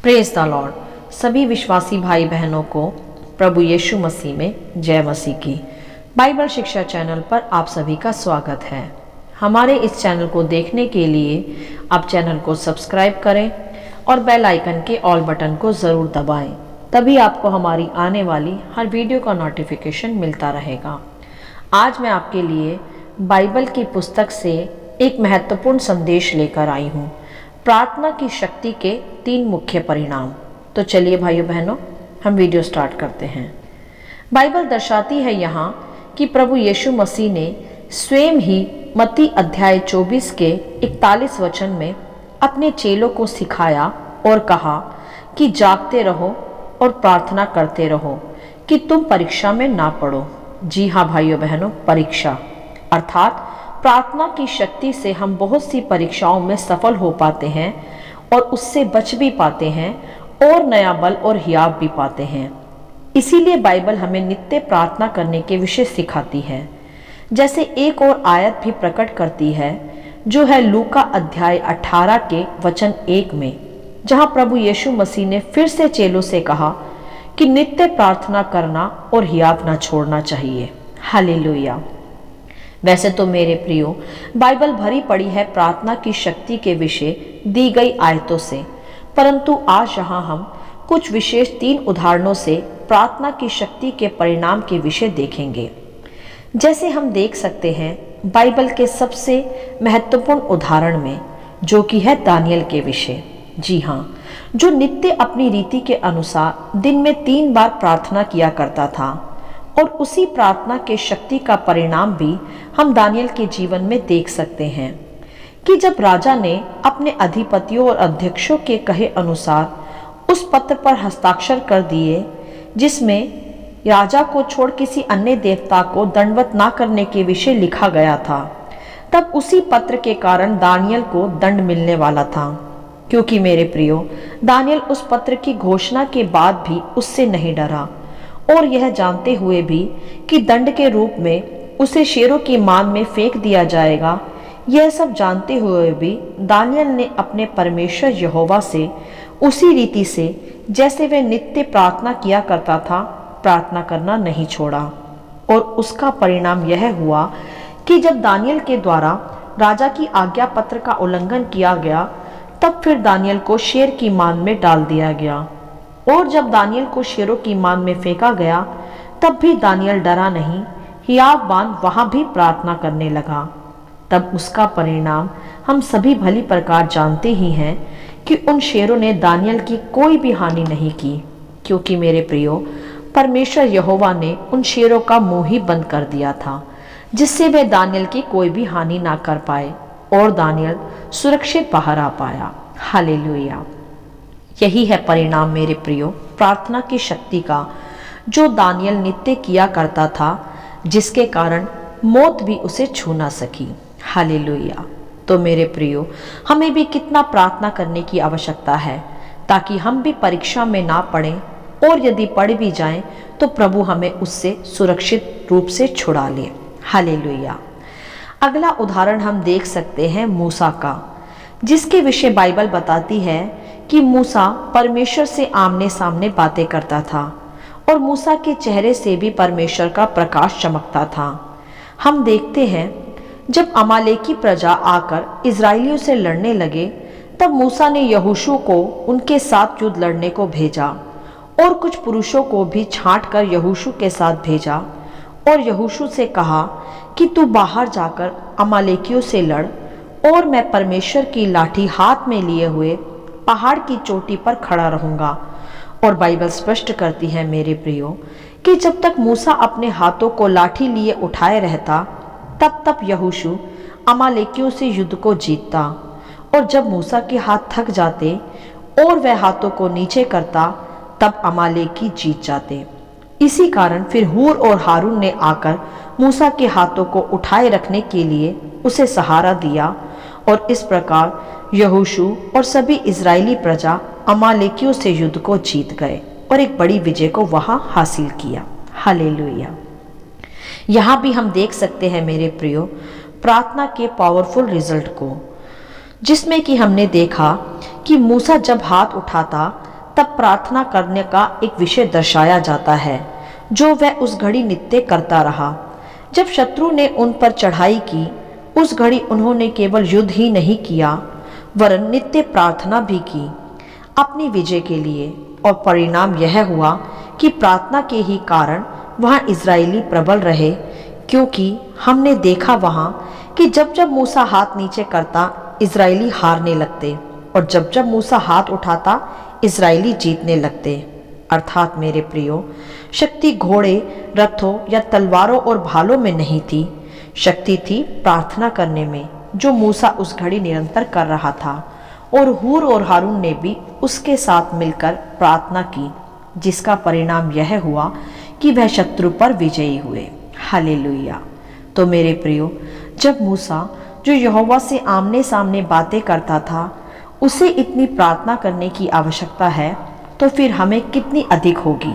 Praise the Lord. सभी विश्वासी भाई बहनों को प्रभु यीशु मसीह में जय मसीह की। बाइबल शिक्षा चैनल पर आप सभी का स्वागत है। हमारे इस चैनल को देखने के लिए आप चैनल को सब्सक्राइब करें और बेल आइकन के ऑल बटन को ज़रूर दबाएं, तभी आपको हमारी आने वाली हर वीडियो का नोटिफिकेशन मिलता रहेगा। आज मैं आपके लिए बाइबल की पुस्तक से एक महत्वपूर्ण संदेश लेकर आई हूँ, प्रार्थना की शक्ति के 3 मुख्य परिणाम। तो चलिए भाइयों बहनों, हम वीडियो स्टार्ट करते हैं। बाइबल दर्शाती है यहाँ कि प्रभु यीशु मसीह ने स्वयं ही मत्ती अध्याय 24 के 41 वचन में अपने चेलों को सिखाया और कहा कि जागते रहो और प्रार्थना करते रहो कि तुम परीक्षा में ना पड़ो। जी हाँ भाइयों बहनों, परीक्षा अर्थात प्रार्थना की शक्ति से हम बहुत सी परीक्षाओं में सफल हो पाते हैं और उससे बच भी पाते हैं और नया बल और हियाव भी पाते हैं। इसीलिए बाइबल हमें नित्य प्रार्थना करने के विषय सिखाती है। जैसे एक और आयत भी प्रकट करती है जो है लूका अध्याय 18 के वचन 1 में, जहां प्रभु यीशु मसीह ने फिर से चेलों से कहा कि नित्य प्रार्थना करना और हियाव ना छोड़ना चाहिए। हालेलुया। वैसे तो मेरे प्रियो, बाइबल भरी पड़ी है प्रार्थना की शक्ति के विषय दी गई आयतों से, परंतु आज यहाँ हम कुछ विशेष 3 उदाहरणों से प्रार्थना की शक्ति के परिणाम के विषय देखेंगे। जैसे हम देख सकते हैं बाइबल के सबसे महत्वपूर्ण उदाहरण में, जो कि है दानियल के विषय। जी हाँ, जो नित्य अपनी रीति के अनुसार दिन में 3 बार प्रार्थना किया करता था, और उसी प्रार्थना के शक्ति का परिणाम भी हम दानियल के जीवन में देख सकते हैं कि जब राजा ने अपने अधिपतियों और अध्यक्षों के कहे अनुसार उस पत्र पर हस्ताक्षर कर दिए जिसमें राजा को छोड़ किसी अन्य देवता को दंडवत ना करने के विषय लिखा गया था, तब उसी पत्र के कारण दानियल को दंड मिलने वाला था। क्योंकि मेरे प्रियो, दानियल उस पत्र की घोषणा के बाद भी उससे नहीं डरा, और यह जानते हुए भी कि दंड के रूप में उसे शेरों की मान में फेंक दिया जाएगा, यह सब जानते हुए भी दानियल ने अपने परमेश्वर यहोवा से उसी रीति से जैसे वह नित्य प्रार्थना किया करता था, प्रार्थना करना नहीं छोड़ा। और उसका परिणाम यह हुआ कि जब दानियल के द्वारा राजा की आज्ञा पत्र का उल्लंघन किया गया, तब फिर दानियल को शेर की मान में डाल दिया गया। और जब दानियल को शेरों की मान में फेंका गया, तब भी दानियल डरा नहीं, हियाव बांध वहां भी प्रार्थना करने लगा। तब उसका परिणाम हम सभी भली प्रकार जानते ही हैं कि उन शेरों ने दानियल की कोई भी हानि नहीं की, क्योंकि मेरे प्रियो, परमेश्वर यहोवा ने उन शेरों का मुंह ही बंद कर दिया था, जिससे वे दानियल की कोई भी हानि ना कर पाए और दानियल सुरक्षित बाहर आ पाया। हालेलुया। यही है परिणाम मेरे प्रियो प्रार्थना की शक्ति का, जो दानियल नित्य किया करता था, जिसके कारण मौत भी उसे छू ना सकी। हालेलुया। तो मेरे प्रियो, हमें भी कितना प्रार्थना करने की आवश्यकता है ताकि हम भी परीक्षा में ना पड़ें, और यदि पड़ भी जाएं तो प्रभु हमें उससे सुरक्षित रूप से छुड़ा ले। हालेलुया। अगला उदाहरण हम देख सकते हैं मूसा का, जिसके विषय बाइबल बताती है कि मूसा परमेश्वर से आमने सामने बातें करता था और मूसा के चेहरे से भी परमेश्वर का प्रकाश चमकता था। हम देखते हैं जब अमालेकी प्रजा आकर इजराइलियों से लड़ने लगे, तब मूसा ने यहोशू को उनके साथ युद्ध लड़ने को भेजा और कुछ पुरुषों को भी छांट कर यहोशू के साथ भेजा और यहोशू से कहा कि तू बाहर जाकर अमालेकियों से लड़, और मैं परमेश्वर की लाठी हाथ में लिए हुए पहाड़ की चोटी पर खड़ा रहूंगा। और बाइबल स्पष्ट करती है मेरे प्रियो कि जब तक मूसा अपने हाथों को लाठी लिए उठाए रहता, तब तक यहोशू अमालेकियों से युद्ध को जीतता, और जब मूसा के हाथ थक जाते और वह हाथों को नीचे करता, तब अमालेकी जीत जाते। इसी कारण फिर हूर और हारून ने आकर मूसा के हाथों को उठाए रखने के लिए उसे सहारा दिया, और इस प्रकार यहोशू और सभी इजरायली प्रजा अमालेकियों से युद्ध को जीत गए और एक बड़ी विजय को वहां हासिल किया। हालेलुया। यहाँ भी हम देख सकते हैं मेरे प्रियो प्रार्थना के पावरफुल रिजल्ट को, जिसमें कि हमने देखा कि मूसा जब हाथ उठाता तब प्रार्थना करने का एक विषय दर्शाया जाता है जो वह उस घड़ी नित्य करता रहा। जब शत्रु ने उन पर चढ़ाई की, उस घड़ी उन्होंने केवल युद्ध ही नहीं किया वरन नित्य प्रार्थना भी की अपनी विजय के लिए। और परिणाम यह हुआ कि प्रार्थना के ही कारण वहां इजरायली प्रबल रहे, क्योंकि हमने देखा वहां कि जब जब मूसा हाथ नीचे करता इजरायली हारने लगते और जब जब मूसा हाथ उठाता इजरायली जीतने लगते। अर्थात मेरे प्रियो, शक्ति घोड़े, रथों या तलवारों और भालों में नहीं थी, शक्ति थी प्रार्थना करने में, जो मूसा उस घड़ी निरंतर कर रहा था। और हूर और हारून ने भी उसके साथ मिलकर प्रार्थना की, जिसका परिणाम यह हुआ कि वह शत्रु पर विजयी हुए। हालेलुया। तो मेरे प्रियो, जब मूसा जो यहोवा से आमने सामने बातें करता था उसे इतनी प्रार्थना करने की आवश्यकता है, तो फिर हमें कितनी अधिक होगी।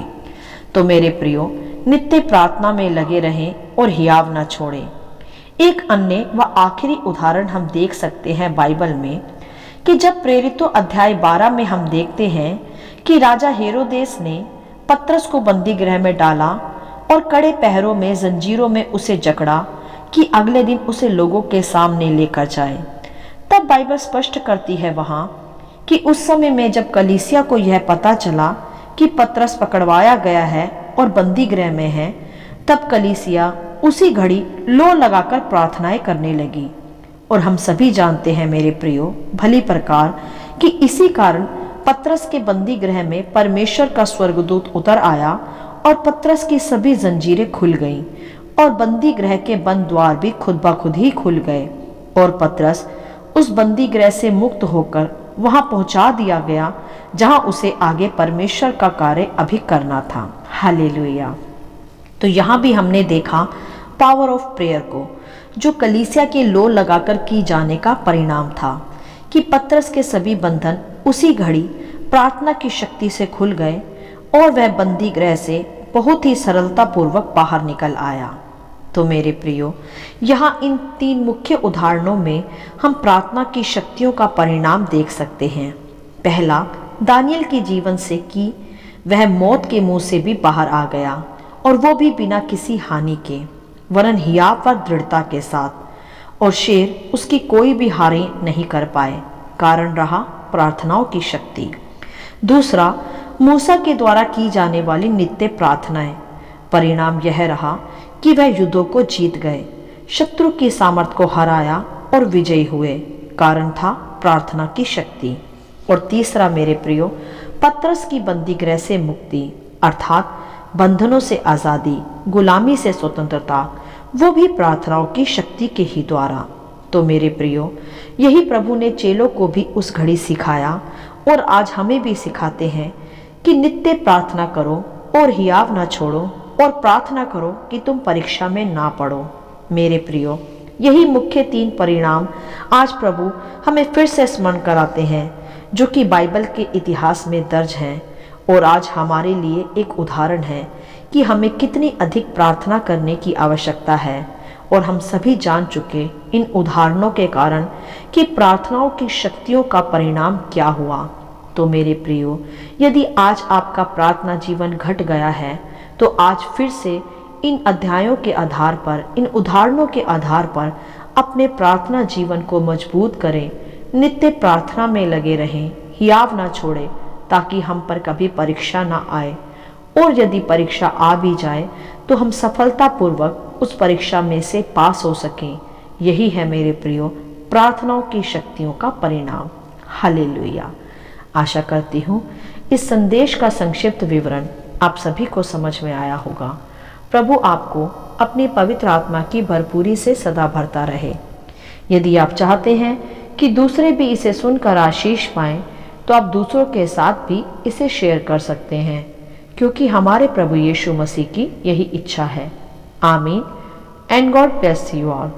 तो मेरे प्रियो, नित्य प्रार्थना में लगे रहें और हियाव न छोड़ें। एक अन्य व आखिरी उदाहरण हम देख सकते हैं बाइबल में कि जब प्रेरितों अध्याय 12 में हम देखते हैं कि राजा हेरोदेस ने पतरस को बंदी गृह में डाला और कड़े पहरों में जंजीरों में उसे जकड़ा कि अगले दिन उसे लोगों के सामने लेकर जाए। तब बाइबल स्पष्ट करती है वहां कि उस समय में जब कलीसिया को यह पता चला कि पतरस पकड़वाया गया है और बंदी गृह में है, तब कलीसिया उसी घड़ी लो लगाकर प्रार्थनाएं करने लगी। और हम सभी जानते हैं मेरे प्रियो भली प्रकार कि इसी कारण पतरस के बंदी गृह में परमेश्वर का स्वर्गदूत उतर आया और पतरस की सभी जंजीरें खुल गईं और बंदी गृह के बंद द्वार भी खुद ब खुद ही खुल गए और पतरस उस बंदी गृह से मुक्त होकर वहां पहुंचा दिया गया जहां उसे आगे परमेश्वर का कार्य अभी करना था। हालेलुया। तो यहाँ भी हमने देखा पावर ऑफ प्रेयर को, जो कलीसिया के लो लगाकर की जाने का परिणाम था कि पतरस के सभी बंधन उसी घड़ी प्रार्थना की शक्ति से खुल गए और वह बंदी गृह से बहुत ही सरलता पूर्वक बाहर निकल आया। तो मेरे प्रियो, यहाँ इन 3 मुख्य उदाहरणों में हम प्रार्थना की शक्तियों का परिणाम देख सकते हैं। पहला, दानियल के जीवन से कि वह मौत के मुंह से भी बाहर आ गया और वो भी बिना किसी हानि के, वरन हियाव व दृढ़ता के साथ, और शेर उसकी कोई भी हानि नहीं कर पाए। कारण रहा प्रार्थनाओं की शक्ति। दूसरा, मूसा के द्वारा की जाने वाली नित्य प्रार्थनाएं, परिणाम यह रहा कि वह युद्धों को जीत गए, शत्रु की सामर्थ को हराया और विजयी हुए। कारण था प्रार्थना की शक्ति। और तीसरा मेरे प्रियो, पतरस की बंदी गृह से मुक्ति, अर्थात बंधनों से आज़ादी, गुलामी से स्वतंत्रता, वो भी प्रार्थनाओं की शक्ति के ही द्वारा। तो मेरे प्रियो, यही प्रभु ने चेलों को भी उस घड़ी सिखाया और आज हमें भी सिखाते हैं कि नित्य प्रार्थना करो और हियाव न छोड़ो और प्रार्थना करो कि तुम परीक्षा में ना पड़ो। मेरे प्रियो, यही मुख्य 3 परिणाम आज प्रभु हमें फिर से स्मरण कराते हैं, जो कि बाइबल के इतिहास में दर्ज हैं और आज हमारे लिए एक उदाहरण है कि हमें कितनी अधिक प्रार्थना करने की आवश्यकता है। और हम सभी जान चुके इन उदाहरणों के कारण कि प्रार्थनाओं की शक्तियों का परिणाम क्या हुआ। तो मेरे प्रियो, यदि आज आपका प्रार्थना जीवन घट गया है तो आज फिर से इन अध्यायों के आधार पर, इन उदाहरणों के आधार पर अपने प्रार्थना जीवन को मजबूत करें, नित्य प्रार्थना में लगे रहें, हियाव ना छोड़ें, ताकि हम पर कभी परीक्षा ना आए, और यदि परीक्षा आ भी जाए तो हम सफलतापूर्वक उस परीक्षा में से पास हो सकें। यही है मेरे प्रियो प्रार्थनाओं की शक्तियों का परिणाम। हालेलुया। आशा करती हूँ इस संदेश का संक्षिप्त विवरण आप सभी को समझ में आया होगा। प्रभु आपको अपनी पवित्र आत्मा की भरपूरी से सदा भरता रहे। यदि आप चाहते हैं कि दूसरे भी इसे सुनकर आशीष पाएं, तो आप दूसरों के साथ भी इसे शेयर कर सकते हैं, क्योंकि हमारे प्रभु यीशु मसीह की यही इच्छा है। आमीन। And God bless you all.